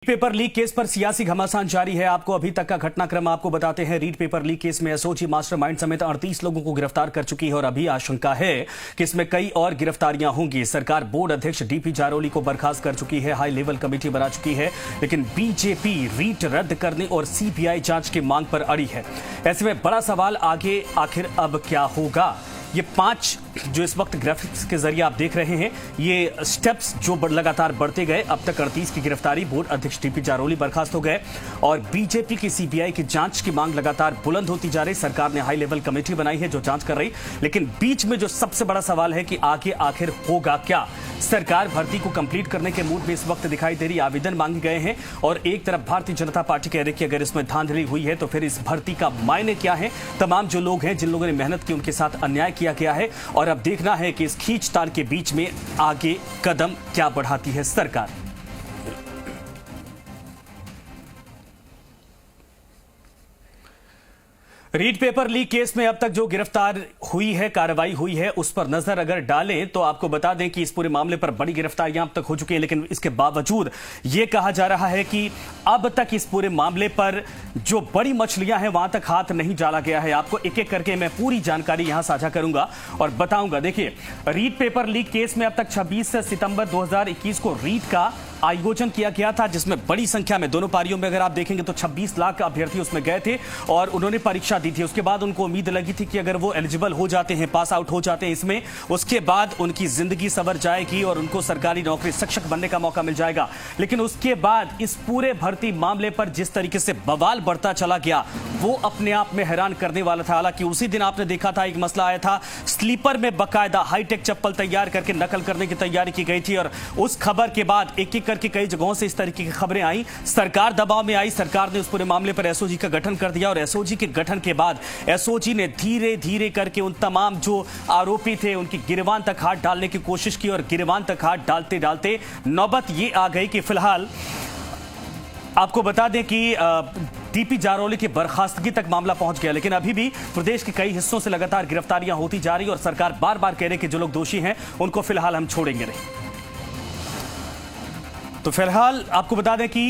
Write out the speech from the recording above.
Paper leak case पर सियासी घमासान जारी है। आपको अभी तक का घटनाक्रम आपको बताते हैं। रीट पेपर लीक केस में एसओजी मास्टरमाइंड समेत 38 लोगों को गिरफ्तार कर चुकी है और अभी आशंका है कि इसमें कई और गिरफ्तारियां होंगी। सरकार बोर्ड अध्यक्ष डीपी जारोली को बर्खास्त कर चुकी है, हाई लेवल कमेटी बना चुकी है, लेकिन बीजेपी रीट रद्द करने और सीबीआई जांच की मांग पर अड़ी है। ऐसे में बड़ा सवाल आगे आखिर अब क्या होगा। ये 5 जो इस वक्त ग्राफिक्स के जरिए आप देख रहे हैं, ये स्टेप्स जो लगातार बढ़ते गए। अब तक 38 की गिरफ्तारी, बोर्ड अध्यक्ष डीपी जारोली बर्खास्त हो गए और बीजेपी की सीबीआई की जांच की मांग लगातार बुलंद होती जा रही। सरकार ने हाई लेवल कमेटी बनाई है जो जांच कर रही, लेकिन बीच में जो सबसे बड़ा सवाल है कि आगे आखिर होगा क्या। सरकार भर्ती को कंप्लीट करने के मूड में इस वक्त दिखाई दे रही। आवेदन मांगे गए हैं और एक तरफ भारतीय जनता पार्टी कह रही कि अगर इसमें धांधली हुई है तो फिर इस भर्ती का मायने क्या है। तमाम जो लोग हैं, जिन लोगों ने मेहनत की, उनके साथ अन्याय किया गया है और अब देखना है कि इस खींचतान के बीच में आगे कदम क्या बढ़ाती है सरकार। रीट पेपर लीक केस में अब तक जो गिरफ्तार हुई है, कार्रवाई हुई है, उस पर नजर अगर डालें तो आपको बता दें कि इस पूरे मामले पर बड़ी गिरफ्तारियां अब तक हो चुकी हैं, लेकिन इसके बावजूद यह कहा जा रहा है कि अब तक इस पूरे मामले पर जो बड़ी मछलियां हैं वहां तक हाथ नहीं डाला गया है। आपको एक एक करके मैं पूरी जानकारी यहां साझा करूंगा और बताऊंगा। देखिए, रीट पेपर लीक केस में अब तक 26 सितंबर 2021 को रीट का आयोजन किया गया था, जिसमें बड़ी संख्या में दोनों पारियों में अगर आप देखेंगे तो 26 लाख अभ्यर्थी उसमें गए थे और उन्होंने परीक्षा दी थी। उसके बाद उनको उम्मीद लगी थी कि अगर वो एलिजिबल हो जाते हैं, पास आउट हो जाते हैं इसमें, उसके बाद उनकी जिंदगी संवर जाएगी और उनको सरकारी नौकरी, शिक्षक बनने का मौका मिल जाएगा। लेकिन उसके बाद इस पूरे भर्ती मामले पर जिस तरीके से बवाल बढ़ता चला गया, वो अपने आप में हैरान करने वाला था। हालांकि उसी दिन आपने देखा था एक मसला आया था, स्लीपर में बकायदा हाईटेक चप्पल तैयार करके नकल करने की तैयारी की गई थी और उस खबर के बाद एक एक करके कई जगहों से इस तरीके की खबरें आई। सरकार दबाव में आई, सरकार ने उस पूरे मामले पर एसओजी का गठन कर दिया और एसओजी के गठन के बाद एसओजी ने धीरे धीरे करके उन तमाम जो आरोपी थे उनकी गिरबान तक हाथ डालने की कोशिश की और गिरबान तक हाथ डालते डालते नौबत ये आ गई कि फिलहाल आपको बता दें कि डीपी जारोली की बर्खास्तगी तक मामला पहुंच गया, लेकिन अभी भी प्रदेश के कई हिस्सों से लगातार गिरफ्तारियां होती जा रही और सरकार बार बार कह रही कि जो लोग दोषी हैं उनको फिलहाल हम छोड़ेंगे नहीं। तो फिलहाल आपको बता दें कि